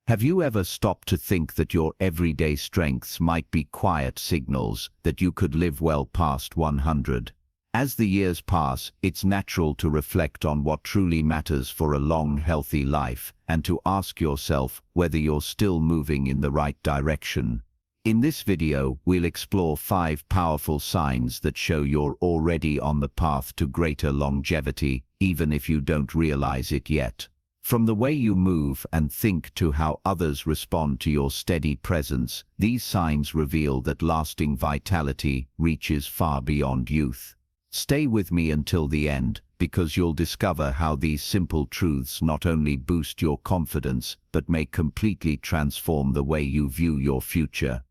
Have you ever stopped to think that your everyday strengths might be quiet signals that you could live well past 100? As the years pass, it's natural to reflect on what truly matters for a long, healthy life and to ask yourself whether you're still moving in the right direction. In this video, we'll explore 5 powerful signs that show you're already on the path to greater longevity, even if you don't realize it yet. From the way you move and think to how others respond to your steady presence, these signs reveal that lasting vitality reaches far beyond youth. Stay with me until the end, because you'll discover how these simple truths not only boost your confidence, but may completely transform the way you view your future.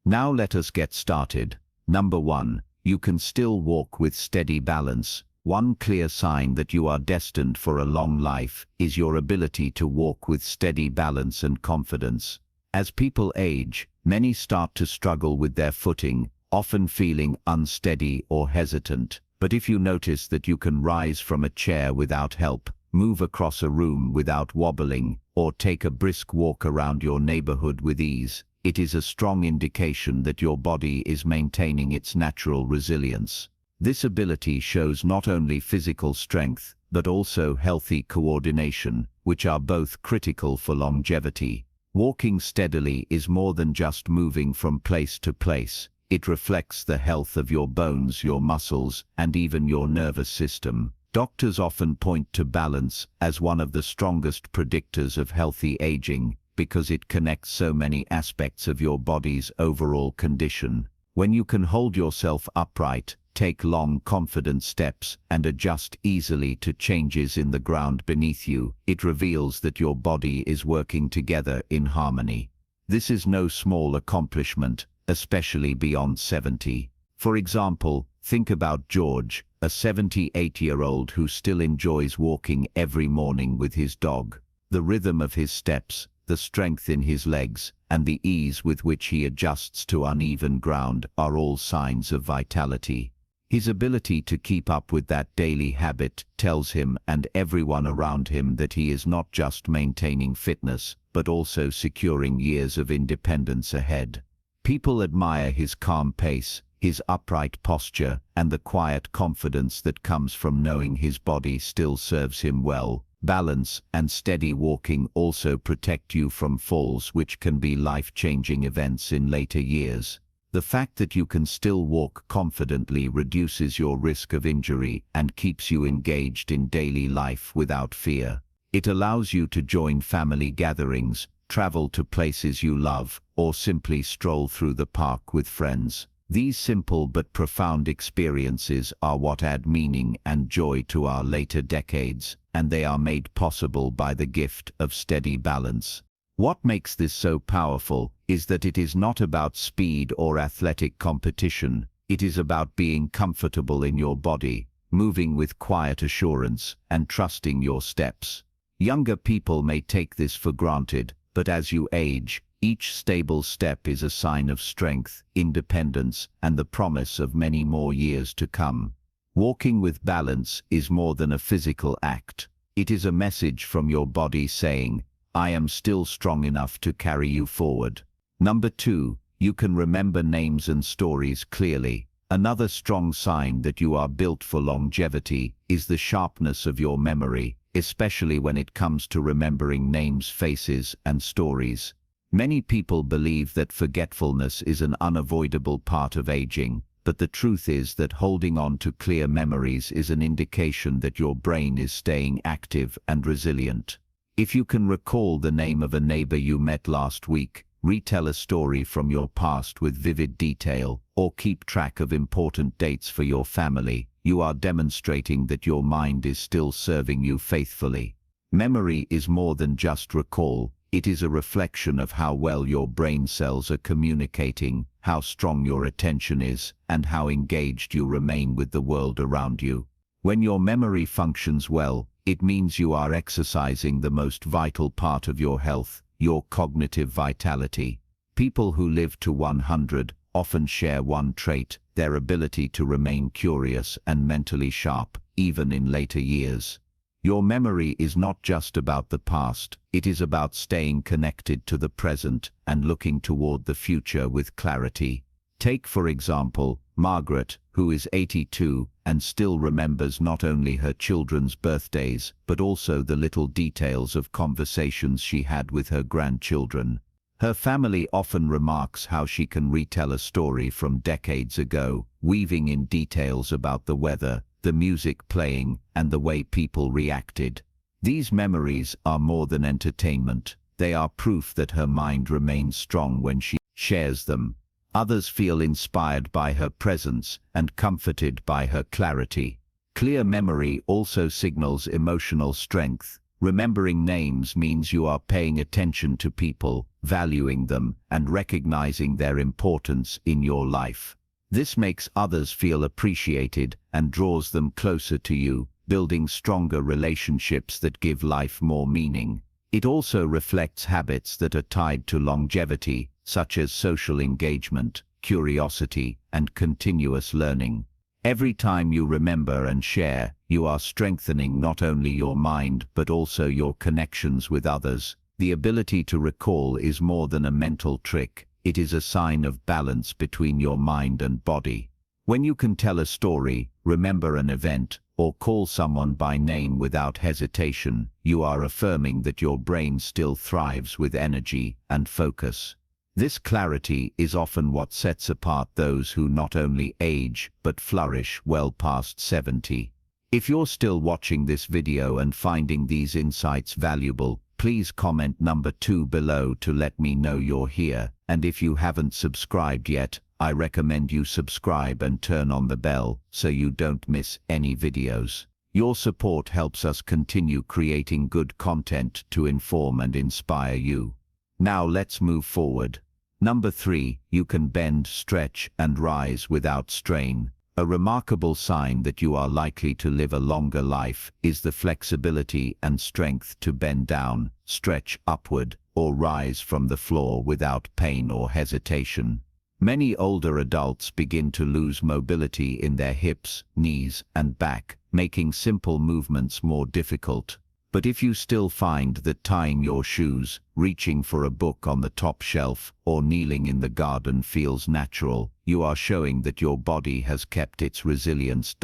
Now let us get started. Number 1. You can still walk with steady balance. One clear sign that you are destined for a long life is your ability to walk with steady balance and confidence. As people age, many start to struggle with their footing, often feeling unsteady or hesitant. But if you notice that you can rise from a chair without help, move across a room without wobbling, or take a brisk walk around your neighborhood with ease, it is a strong indication that your body is maintaining its natural resilience. This ability shows not only physical strength, but also healthy coordination, which are both critical for longevity. Walking steadily is more than just moving from place to place. It reflects the health of your bones, your muscles, and even your nervous system. Doctors often point to balance as one of the strongest predictors of healthy aging, because it connects so many aspects of your body's overall condition. When you can hold yourself upright, take long, confident steps, and adjust easily to changes in the ground beneath you, it reveals that your body is working together in harmony. This is no small accomplishment, especially beyond 70. For example, think about George, a 78-year-old who still enjoys walking every morning with his dog. The rhythm of his steps, the strength in his legs, and the ease with which he adjusts to uneven ground are all signs of vitality. His ability to keep up with that daily habit tells him and everyone around him that he is not just maintaining fitness, but also securing years of independence ahead. People admire his calm pace, his upright posture, and the quiet confidence that comes from knowing his body still serves him well. Balance and steady walking also protect you from falls, which can be life-changing events in later years. The fact that you can still walk confidently reduces your risk of injury and keeps you engaged in daily life without fear. It allows you to join family gatherings, travel to places you love, or simply stroll through the park with friends. These simple but profound experiences are what add meaning and joy to our later decades, and they are made possible by the gift of steady balance. What makes this so powerful is that it is not about speed or athletic competition. It is about being comfortable in your body, moving with quiet assurance, and trusting your steps. Younger people may take this for granted, but as you age, each stable step is a sign of strength, independence, and the promise of many more years to come. Walking with balance is more than a physical act. It is a message from your body saying, "I am still strong enough to carry you forward." Number 2, you can remember names and stories clearly. Another strong sign that you are built for longevity is the sharpness of your memory, especially when it comes to remembering names, faces, and stories. Many people believe that forgetfulness is an unavoidable part of aging, but the truth is that holding on to clear memories is an indication that your brain is staying active and resilient. If you can recall the name of a neighbor you met last week, retell a story from your past with vivid detail, or keep track of important dates for your family, you are demonstrating that your mind is still serving you faithfully. Memory is more than just recall. It is a reflection of how well your brain cells are communicating, how strong your attention is, and how engaged you remain with the world around you. When your memory functions well, it means you are exercising the most vital part of your health, your cognitive vitality. People who live to 100 often share one trait, their ability to remain curious and mentally sharp, even in later years. Your memory is not just about the past, it is about staying connected to the present and looking toward the future with clarity. Take, for example, Margaret, who is 82 and still remembers not only her children's birthdays, but also the little details of conversations she had with her grandchildren. Her family often remarks how she can retell a story from decades ago, weaving in details about the weather, the music playing, and the way people reacted. These memories are more than entertainment. They are proof that her mind remains strong when she shares them. Others feel inspired by her presence and comforted by her clarity. Clear memory also signals emotional strength. Remembering names means you are paying attention to people, valuing them, and recognizing their importance in your life. This makes others feel appreciated and draws them closer to you, building stronger relationships that give life more meaning. It also reflects habits that are tied to longevity, such as social engagement, curiosity, and continuous learning. Every time you remember and share, you are strengthening not only your mind but also your connections with others. The ability to recall is more than a mental trick. It is a sign of balance between your mind and body. When you can tell a story, remember an event, or call someone by name without hesitation, you are affirming that your brain still thrives with energy and focus. This clarity is often what sets apart those who not only age but flourish well past 70. If you're still watching this video and finding these insights valuable, please comment number 2 below to let me know you're here. And if you haven't subscribed yet, I recommend you subscribe and turn on the bell so you don't miss any videos. Your support helps us continue creating good content to inform and inspire you. Now let's move forward. Number 3, you can bend, stretch, and rise without strain. A remarkable sign that you are likely to live a longer life is the flexibility and strength to bend down, stretch upward, or rise from the floor without pain or hesitation. Many older adults begin to lose mobility in their hips, knees, and back, making simple movements more difficult. But if you still find that tying your shoes, reaching for a book on the top shelf, or kneeling in the garden feels natural, you are showing that your body has kept its resilience.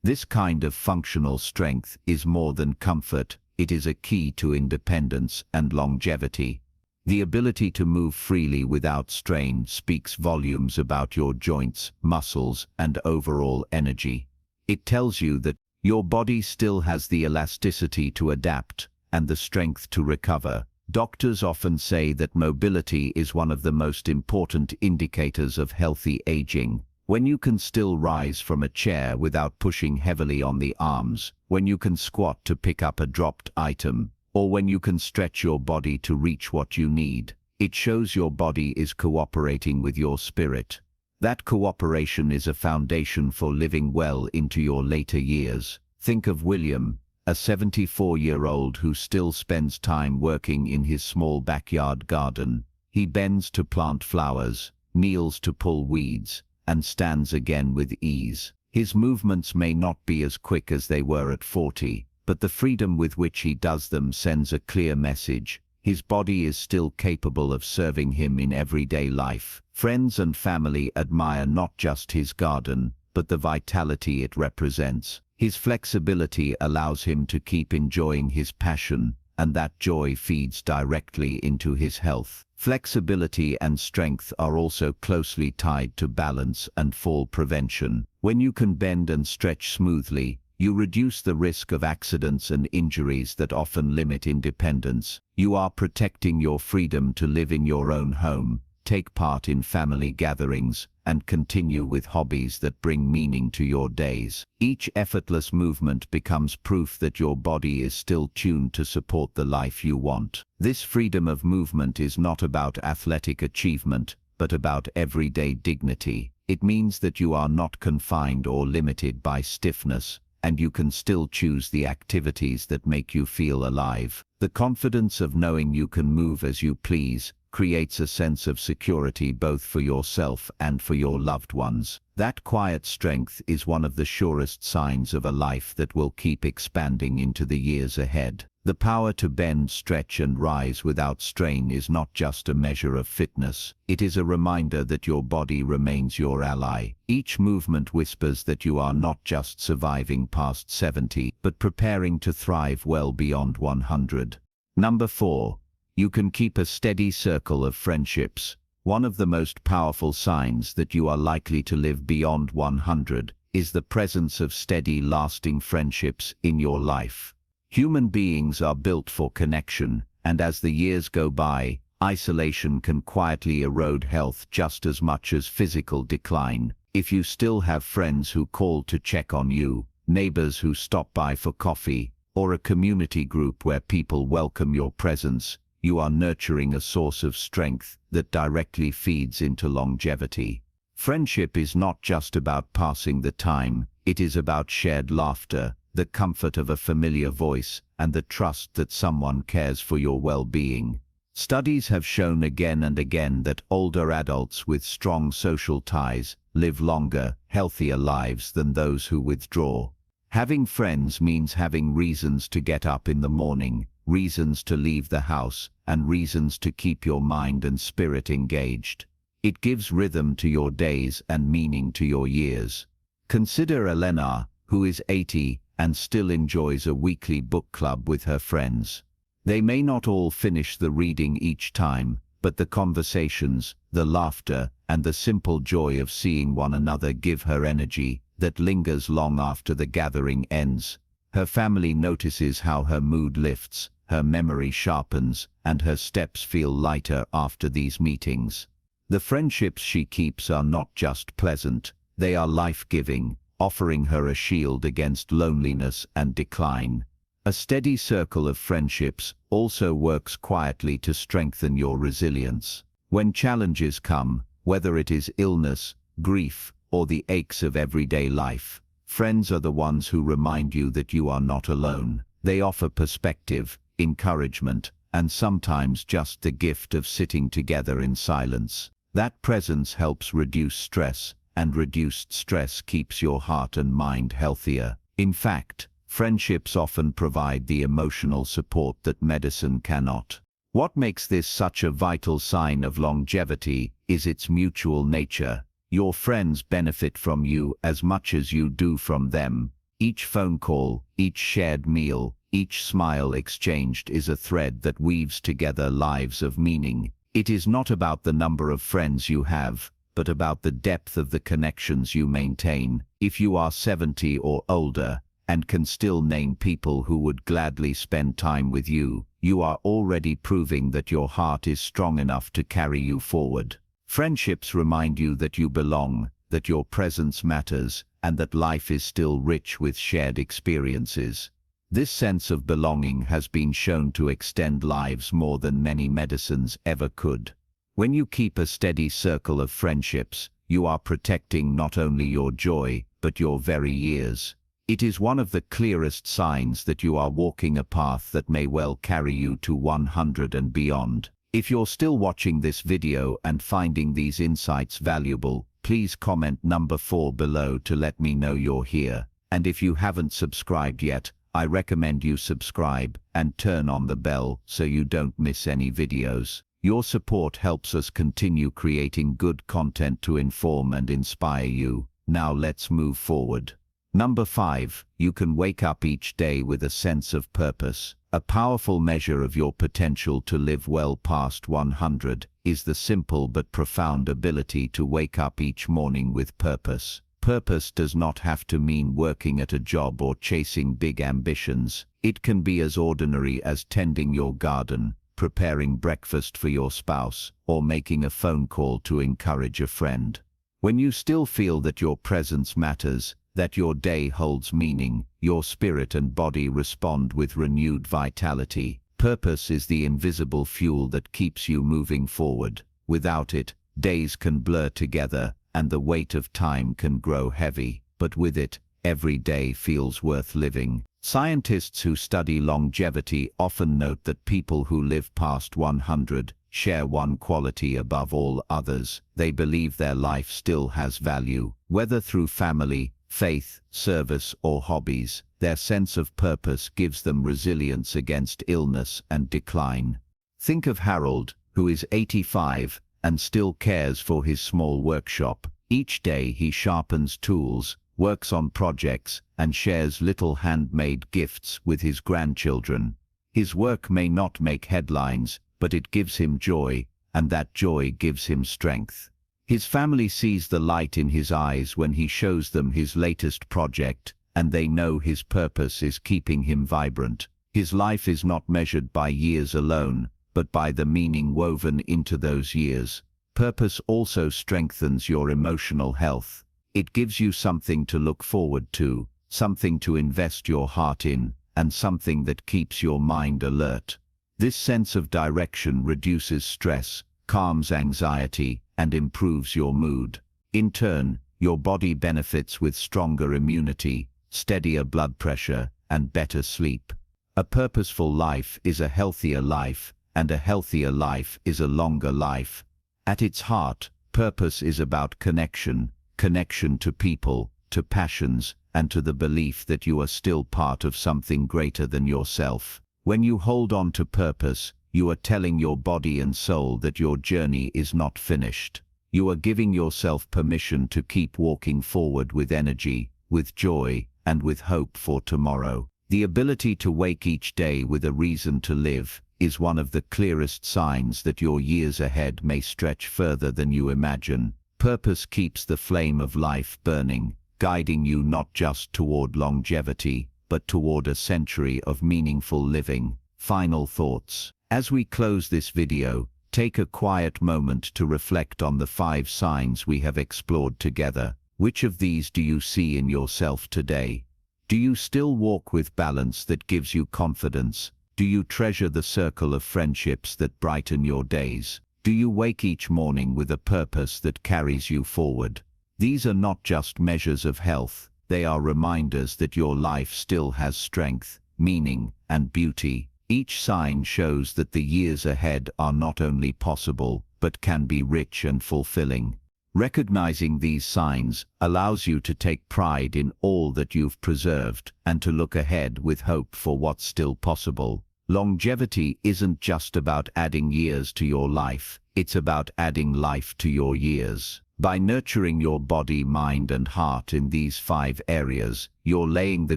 This kind of functional strength is more than comfort, it is a key to independence and longevity. The ability to move freely without strain speaks volumes about your joints, muscles, and overall energy. It tells you that your body still has the elasticity to adapt and the strength to recover. Doctors often say that mobility is one of the most important indicators of healthy aging. When you can still rise from a chair without pushing heavily on the arms, when you can squat to pick up a dropped item, or when you can stretch your body to reach what you need, it shows your body is cooperating with your spirit. That cooperation is a foundation for living well into your later years. Think of William, a 74-year-old who still spends time working in his small backyard garden. He bends to plant flowers, kneels to pull weeds, and stands again with ease. His movements may not be as quick as they were at 40, but the freedom with which he does them sends a clear message. His body is still capable of serving him in everyday life. Friends and family admire not just his garden, but the vitality it represents. His flexibility allows him to keep enjoying his passion, and that joy feeds directly into his health. Flexibility and strength are also closely tied to balance and fall prevention. When you can bend and stretch smoothly, you reduce the risk of accidents and injuries that often limit independence. You are protecting your freedom to live in your own home, take part in family gatherings, and continue with hobbies that bring meaning to your days. Each effortless movement becomes proof that your body is still tuned to support the life you want. This freedom of movement is not about athletic achievement, but about everyday dignity. It means that you are not confined or limited by stiffness, and you can still choose the activities that make you feel alive. The confidence of knowing you can move as you please creates a sense of security both for yourself and for your loved ones. That quiet strength is one of the surest signs of a life that will keep expanding into the years ahead. The power to bend, stretch, and rise without strain is not just a measure of fitness. It is a reminder that your body remains your ally. Each movement whispers that you are not just surviving past 70, but preparing to thrive well beyond 100. Number 4. You can keep a steady circle of friendships. One of the most powerful signs that you are likely to live beyond 100 is the presence of steady, lasting friendships in your life. Human beings are built for connection, and as the years go by, isolation can quietly erode health just as much as physical decline. If you still have friends who call to check on you, neighbors who stop by for coffee, or a community group where people welcome your presence, you are nurturing a source of strength that directly feeds into longevity. Friendship is not just about passing the time, it is about shared laughter, the comfort of a familiar voice, and the trust that someone cares for your well-being. Studies have shown again and again that older adults with strong social ties live longer, healthier lives than those who withdraw. Having friends means having reasons to get up in the morning, reasons to leave the house, and reasons to keep your mind and spirit engaged. It gives rhythm to your days and meaning to your years. Consider Elena, who is 80 and still enjoys a weekly book club with her friends. They may not all finish the reading each time, but the conversations, the laughter, and the simple joy of seeing one another give her energy that lingers long after the gathering ends. Her family notices how her mood lifts, her memory sharpens, and her steps feel lighter after these meetings. The friendships she keeps are not just pleasant, they are life-giving, offering her a shield against loneliness and decline. A steady circle of friendships also works quietly to strengthen your resilience. When challenges come, whether it is illness, grief, or the aches of everyday life, friends are the ones who remind you that you are not alone. They offer perspective, encouragement, and sometimes just the gift of sitting together in silence. That presence helps reduce stress, and reduced stress keeps your heart and mind healthier. In fact, friendships often provide the emotional support that medicine cannot. What makes this such a vital sign of longevity is its mutual nature. Your friends benefit from you as much as you do from them. Each phone call, each shared meal, each smile exchanged is a thread that weaves together lives of meaning. It is not about the number of friends you have, but about the depth of the connections you maintain. If you are 70 or older, and can still name people who would gladly spend time with you, you are already proving that your heart is strong enough to carry you forward. Friendships remind you that you belong, that your presence matters, and that life is still rich with shared experiences. This sense of belonging has been shown to extend lives more than many medicines ever could. When you keep a steady circle of friendships, you are protecting not only your joy, but your very years. It is one of the clearest signs that you are walking a path that may well carry you to 100 and beyond. If you're still watching this video and finding these insights valuable, please comment number 4 below to let me know you're here. And if you haven't subscribed yet, I recommend you subscribe and turn on the bell so you don't miss any videos. Your support helps us continue creating good content to inform and inspire you. Now let's move forward. Number 5. You can wake up each day with a sense of purpose. A powerful measure of your potential to live well past 100 is the simple but profound ability to wake up each morning with purpose. Purpose does not have to mean working at a job or chasing big ambitions. It can be as ordinary as tending your garden, preparing breakfast for your spouse, or making a phone call to encourage a friend. When you still feel that your presence matters, that your day holds meaning, your spirit and body respond with renewed vitality. Purpose is the invisible fuel that keeps you moving forward. Without it, days can blur together, and the weight of time can grow heavy. But with it, every day feels worth living. Scientists who study longevity often note that people who live past 100 share one quality above all others. They believe their life still has value, whether through family, faith, service, or hobbies. Their sense of purpose gives them resilience against illness and decline. Think of Harold, who is 85 and still cares for his small workshop. Each day he sharpens tools, works on projects, and shares little handmade gifts with his grandchildren. His work may not make headlines, but it gives him joy, and that joy gives him strength. His family sees the light in his eyes when he shows them his latest project, and they know his purpose is keeping him vibrant. His life is not measured by years alone, but by the meaning woven into those years. Purpose also strengthens your emotional health. It gives you something to look forward to, something to invest your heart in, and something that keeps your mind alert. This sense of direction reduces stress, calms anxiety, and improves your mood. In turn, your body benefits with stronger immunity, steadier blood pressure, and better sleep. A purposeful life is a healthier life, and a healthier life is a longer life. At its heart, purpose is about connection to people, to passions, and to the belief that you are still part of something greater than yourself. When you hold on to purpose, you are telling your body and soul that your journey is not finished. You are giving yourself permission to keep walking forward with energy, with joy, and with hope for tomorrow. The ability to wake each day with a reason to live is one of the clearest signs that your years ahead may stretch further than you imagine. Purpose keeps the flame of life burning, guiding you not just toward longevity, but toward a century of meaningful living. Final thoughts. As we close this video, take a quiet moment to reflect on the 5 signs we have explored together. Which of these do you see in yourself today? Do you still walk with balance that gives you confidence? Do you treasure the circle of friendships that brighten your days? Do you wake each morning with a purpose that carries you forward? These are not just measures of health, they are reminders that your life still has strength, meaning, and beauty. Each sign shows that the years ahead are not only possible, but can be rich and fulfilling. Recognizing these signs allows you to take pride in all that you've preserved and to look ahead with hope for what's still possible. Longevity isn't just about adding years to your life, it's about adding life to your years. By nurturing your body, mind, and heart in these 5 areas, you're laying the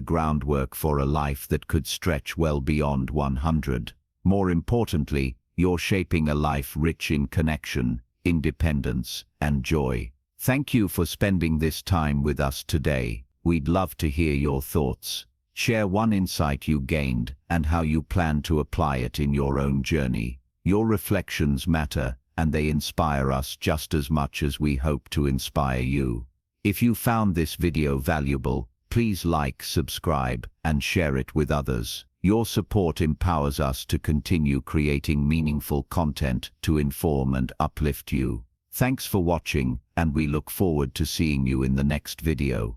groundwork for a life that could stretch well beyond 100. More importantly, you're shaping a life rich in connection, independence, and joy. Thank you for spending this time with us today. We'd love to hear your thoughts. Share one insight you gained and how you plan to apply it in your own journey. Your reflections matter, and they inspire us just as much as we hope to inspire you. If you found this video valuable, please like, subscribe, and share it with others. Your support empowers us to continue creating meaningful content to inform and uplift you. Thanks for watching, and we look forward to seeing you in the next video.